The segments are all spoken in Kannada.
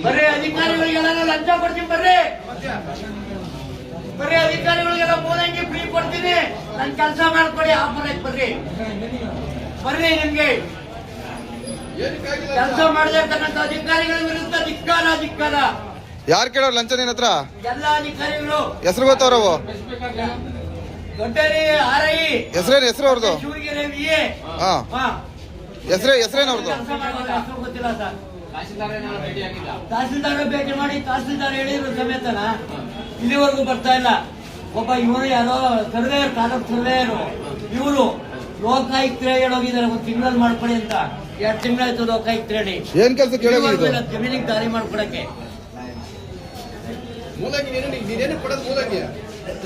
ಬರ್ರಿ ಅಧಿಕಾರಿಗಳಿಗೆಲ್ಲ ಲಂಚ ಕೊಡ್ತೀನಿ ಬರ್ರಿ ಬರ್ರಿ ಅಧಿಕಾರಿಗಳಿಗೆಲ್ಲ ಮೂಲಂಗಿ ಫ್ರೀ ಕೊಡ್ತೀನಿ ನನ್ ಕೆಲಸ ಮಾಡ್ಕೊಡಿ ಆಪರೇಟ್ ಬರ್ರಿ ಬರ್ರಿ ನಿಮ್ಗೆ ಕೆಲಸ ಮಾಡಬೇಕನ್ನಂತ ಅಧಿಕಾರಿಗಳ ವಿರುದ್ಧ ಧಿಕ್ಕಾರ ಯಾರು ಕೇಳೋರು ಲಂಚ ನಿನ್ನ ಹತ್ರ? ಎಲ್ಲ ಅಧಿಕಾರಿಗಳು ಹೆಸರು ಗೊತ್ತವ್ರವು? ದೊಡ್ಡರಿ ಆರ್ಐ ಹೆಸರು ಅವ್ರದ್ದು? ಶಿವಗಿರಿ ವಿಎ ಹೆಸರೇನು ಅವ್ರದ್ದು? ಗೊತ್ತಿಲ್ಲ ಸರ್. ತಹಸೀಲ್ದಾರ್ ಭೇಟಿ ಮಾಡಿ ತಹಸೀಲ್ದಾರ್ ಹೇಳಿದ್ರು ಸಮೇತನ ಇಲ್ಲಿವರೆಗೂ ಬರ್ತಾ ಇಲ್ಲ. ಒಬ್ಬ ಇವರು ಯಾರೋ ಸರ್ವೇಯರ್ ತಾಲೂಕ್ ಸರ್ವೇಯರು ಇವರು ಲೋಕಾಯುಕ್ತರೇ ಹೇಳೋಗಿದ್ದಾರೆ ಒಂದು ತಿಂಗಳಲ್ಲಿ ಮಾಡ್ಕೊಡಿ ಅಂತ. 2 ತಿಂಗಳಾಯ್ತು ಲೋಕಾಯುಕ್ತ ಹೇಳಿ. ಏನ್ ಕೆಲಸ ಕೇಳೋದು? ಜಮೀನಿಗೆ ದಾರಿ ಮಾಡ್ಕೊಡಕ್ಕೆ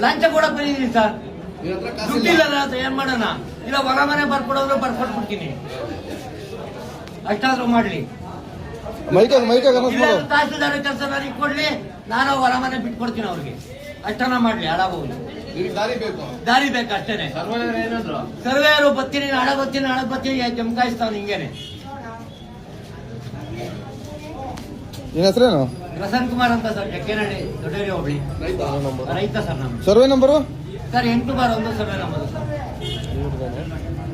ಲಂಚ ಕೊಡಕ್ ಬಂದಿದ್ದೀನಿ ಸರ್. ದುಡ್ಡಿಲ್ಲ ಅಂತ ಏನ್ ಮಾಡೋಣ? ಇಲ್ಲ ಹೊರ ಮನೆ ಬರ್ಕೊಡೋದ್ರು ಬರ್ಕೊಟ್ಬಿಡ್ತೀನಿ, ಅಷ್ಟಾದ್ರೂ ಮಾಡ್ಲಿ. ತಹಸೀಲ್ದಾರ್ ಕೆಲಸ ನನಗೆ ಕೊಡ್ಲಿ, ನಾನು ಹೊರ ಮನೆ ಬಿಟ್ಕೊಡ್ತೀನಿ ಅವ್ರಿಗೆ, ಅಷ್ಟನ ಮಾಡ್ಲಿ. ಹಾಳಾಗೋದು ದಾರಿ ಬೇಕು ಅಷ್ಟೇನೆ. ಸರ್ವೇಯರು ಬತ್ತೀನಿ ನಾಳೆ ಬತ್ತೀನಿ ಜಮಕಾಯಿಸ್ತಾವ್ ಹಿಂಗೇನೆ. ನಿನ್ನ ಹೆಸರೇನು? ಪ್ರಸನ್ನ ಕುಮಾರ್ ಅಂತ ಸರ್, ಜಕ್ಕೇನಹಳ್ಳಿ ದೊಡ್ಡೇರಿ ಹೋಬಳಿ ರೈತ ಸರ್. ನಮ್ಮ survey number sir 8/1 survey number sir.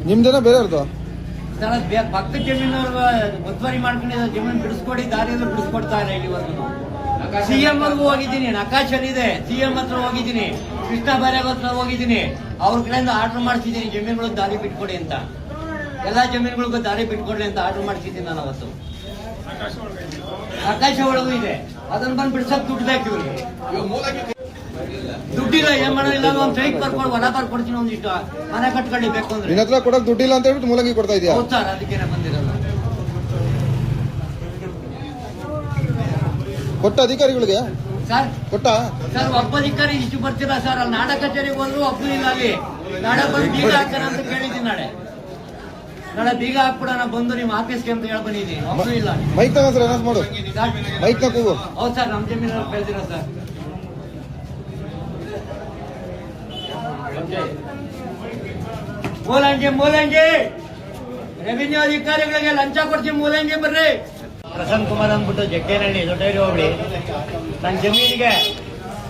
ನಿಮ್ದೇನ ಬೇರೆಯವ್ರದ್ದು? ಸರ್ ಪಕ್ಕ ಜಮೀನವ್ರು ಒತ್ತುವರಿ ಮಾಡ್ಕೊಂಡಿದ್ದ ಜಮೀನು ಬಿಡಿಸ್ಕೊಡಿ, ದಾರಿಯಲ್ಲಿ ಬಿಡಿಸ್ಕೊಡ್ತಾ ಇಲ್ಲ ಇಲ್ಲಿವರೆಗೂ. ಸಿಎಂ ವರ್ಗೂ ಹೋಗಿದ್ದೀನಿ, ನಕಾಶಲ್ಲಿದೆ, ಸಿಎಂ ಹತ್ರ ಹೋಗಿದ್ದೀನಿ, ಕೃಷ್ಣ ಬೈರೇಗೌಡ ಹತ್ರ ಹೋಗಿದ್ದೀನಿ. ಅವ್ರ ಕಡೆಯಿಂದ ಆರ್ಡರ್ ಮಾಡಿಸಿದ್ದೀನಿ ಜಮೀನುಗಳಿಗೆ ದಾರಿ ಬಿಟ್ಕೊಡಿ ಅಂತ. ಎಲ್ಲಾ ಜಮೀನುಗಳಿಗೂ ದಾರಿ ಬಿಟ್ಕೊಡ್ಲಿ ಅಂತ ಆರ್ಡರ್ ಮಾಡಿಸಿದ್ದೀನಿ ನಾನು ಅವತ್ತು. ಆಕಾಶ ಒಳಗೂ ಇದೆ, ಅದನ್ನ ಬಂದು ಬಿಡ್ಸಕ್ ದುಡ್ಡು ಬೇಕು ಇವ್ರಿಗೆ. ದುಡ್ಡಿಲ್ಲ, ಏನ್ ಮಾಡೋದಿಲ್ಲ. ಒಂದು ಸೈಟ್ ಬರ್ಕೊಂಡು ಹೊಲ ಬರ್ಕೊಡ್ತೀನಿ, ಒಂದಿಷ್ಟು ಮನೆ ಕಟ್ಕೊಳ್ಳಿ ಬೇಕು ಅಂದ್ರೆ. ನಿನ್ನ ಹತ್ರ ಕೊಡಕ್ ದುಡ್ಡಿಲ್ಲ ಅಂತ ಹೇಳ್ಬಿಟ್ಟು ಮೂಲಂಗಿ ಕೊಡ್ತಾ ಇದೀಯಾ? ಹೌದು ಸರ್, ಅದಕ್ಕೇನೆ ಬಂದಿರಲ್ಲ. ಕೊಟ್ಟ ಅಧಿಕಾರಿಗಳಿಗೆ ಕೊಟ್ಟ ಸರ್ ಒಬ್ಬ ಅಧಿಕಾರಿ ಇಷ್ಟು ಬರ್ತೀರಾ ಸರ್? ಅಲ್ಲಿ ನಾಡ ಕಚೇರಿಗೆ ಹೋದ್ರು ಒಬ್ಬರು ಇಲ್ಲ. ಅಲ್ಲಿ ನಾಳೆ ಬಂದು ಬೀಗ ಹಾಕೋಣ ಅಂತ ಕೇಳಿದ್ದೀನಿ. ನಾಳೆ ಬೀಗ ಹಾಕ್ಬಿಡೋಣ ಬಂದು ನಿಮ್ಮ ಆಫೀಸ್ಗೆ ಅಂತ ಹೇಳಿ ಬಂದಿದ್ದೀನಿ, ಒಬ್ಬರು ಇಲ್ಲ. ಮೈಕ್ ತಗೋ ಸರ್, ಅನೌನ್ಸ್ ಮಾಡು. ಮೈಕ್ ತಗೋ. ಹೌದು ಸರ್, ನಮ್ಮ ಜಮೀನಲ್ಲಿ ಬೆಳೆದಿರೋ ಸರ್. ಮೂಲಂಗಿ ರೆವಿನ್ಯೂ ಅಧಿಕಾರಿಗಳಿಗೆ ಲಂಚ ಕೊಡ್ತೀವಿ, ಮೂಲಂಗಿ ಬರ್ರಿ. ಪ್ರಸನ್ನ ಕುಮಾರ್ ಅಂದ್ಬಿಟ್ಟು ಜಕ್ಕೇನಹಳ್ಳಿ ದೊಡ್ಡೇರಿ ಹೋಬಳಿ. ನನ್ನ ಜಮೀನಿಗೆ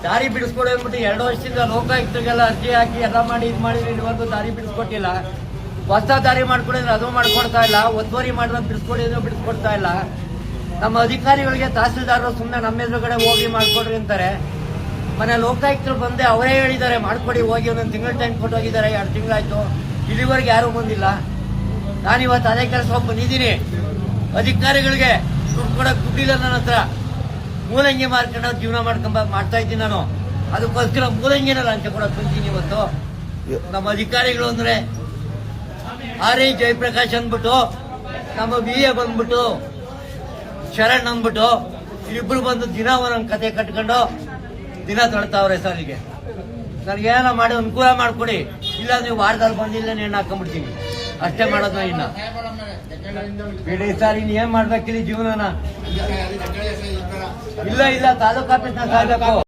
ದಾರಿ ಬಿಡಿಸ್ಕೊಡಿ ಅಂದ್ಬಿಟ್ಟು 2 ವರ್ಷದಿಂದ ಲೋಕಾಯುಕ್ತರಿಗೆಲ್ಲ ಅರ್ಜಿ ಹಾಕಿ ಎಲ್ಲ ಮಾಡಿ ಇದು ಮಾಡಿದ್ರೆ ಇದುವರೆಗೂ ದಾರಿ ಬಿಡಿಸ್ಕೊಟ್ಟಿಲ್ಲ. ಹೊಸ ದಾರಿ ಮಾಡ್ಕೊಡಿದ್ರೆ ಅದು ಮಾಡ್ಕೊಡ್ತಾ ಇಲ್ಲ, ಒತ್ತುವರಿ ಮಾಡಿದ್ರೆ ಬಿಡಿಸ್ಕೊಡಿದ್ರು ಬಿಡಿಸ್ಕೊಡ್ತಾ ಇಲ್ಲ. ನಮ್ಮ ಅಧಿಕಾರಿಗಳಿಗೆ ತಹಸೀಲ್ದಾರರು ಸುಮ್ಮನೆ ನಮ್ಮ ಎದುರುಗಡೆ ಹೋಗಿ ಮಾಡ್ಕೊಡ್ರಿ ಅಂತಾರೆ. ಮನೆ ಲೋಕಾಯುಕ್ತರು ಬಂದೆ ಅವರೇ ಹೇಳಿದ್ದಾರೆ ಮಾಡ್ಕೊಡಿ ಹೋಗಿ, ಒಂದೊಂದು ತಿಂಗಳ ಟೈಮ್ ಕೊಟ್ಟು ಹೋಗಿದ್ದಾರೆ. 2 ತಿಂಗಳಾಯ್ತು, ಇಲ್ಲಿವರೆಗೆ ಯಾರು ಬಂದಿಲ್ಲ. ನಾನಿವತ್ತು ಅದೇ ಕೆಲಸ ಬಂದಿದ್ದೀನಿ. ಅಧಿಕಾರಿಗಳಿಗೆ ದುಡ್ಡು ಕೊಡಕ್ ದುಡ್ಡಿಲ್ಲ ನನ್ನ ಹತ್ರ. ಮೂಲಂಗಿ ಮಾರ್ಕೊಂಡು ಜೀವನ ಮಾಡ್ತಾ ಇದ್ದೀನಿ ನಾನು. ಅದಕ್ಕೋಸ್ಕರ ಮೂಲಂಗಿನ ಲಂಚ ಕೊಡಕ್ ಬಂದಿದ್ದೀನಿ ಇವತ್ತು. ನಮ್ಮ ಅಧಿಕಾರಿಗಳು ಅಂದ್ರೆ ಆರ್ಐ ಜಯಪ್ರಕಾಶ್ ಅಂದ್ಬಿಟ್ಟು, ನಮ್ಮ ವಿಎ ಬಂದ್ಬಿಟ್ಟು ಶರಣ್ ಅಂದ್ಬಿಟ್ಟು, ಇಬ್ರು ಬಂದು ದಿನ ಒಂದೊಂದು ಕತೆ ಕಟ್ಕೊಂಡು ದಿನ ತೊಳ್ತಾವ್ರೆ ಸರ್. ಈಗ ನನಗೇನ ಮಾಡಿ ಅನುಕೂಲ ಮಾಡ್ಕೊಡಿ, ಇಲ್ಲ ನೀವು ವಾರದಲ್ಲಿ ಬಂದಿಲ್ಲ ನೇಣು ಹಾಕೊಂಡ್ಬಿಡ್ತೀನಿ, ಅಷ್ಟೇ ಮಾಡೋದು. ಇನ್ನ ಬಿಡಿ ಸರ್, ಇನ್ನು ಏನ್ ಮಾಡ್ಬೇಕಿಲ್ಲ ಜೀವನನ. ಇಲ್ಲ ತಾಲೂಕು ಆಫೀಸ್ನ ಸಾಯ್ಬೇಕು.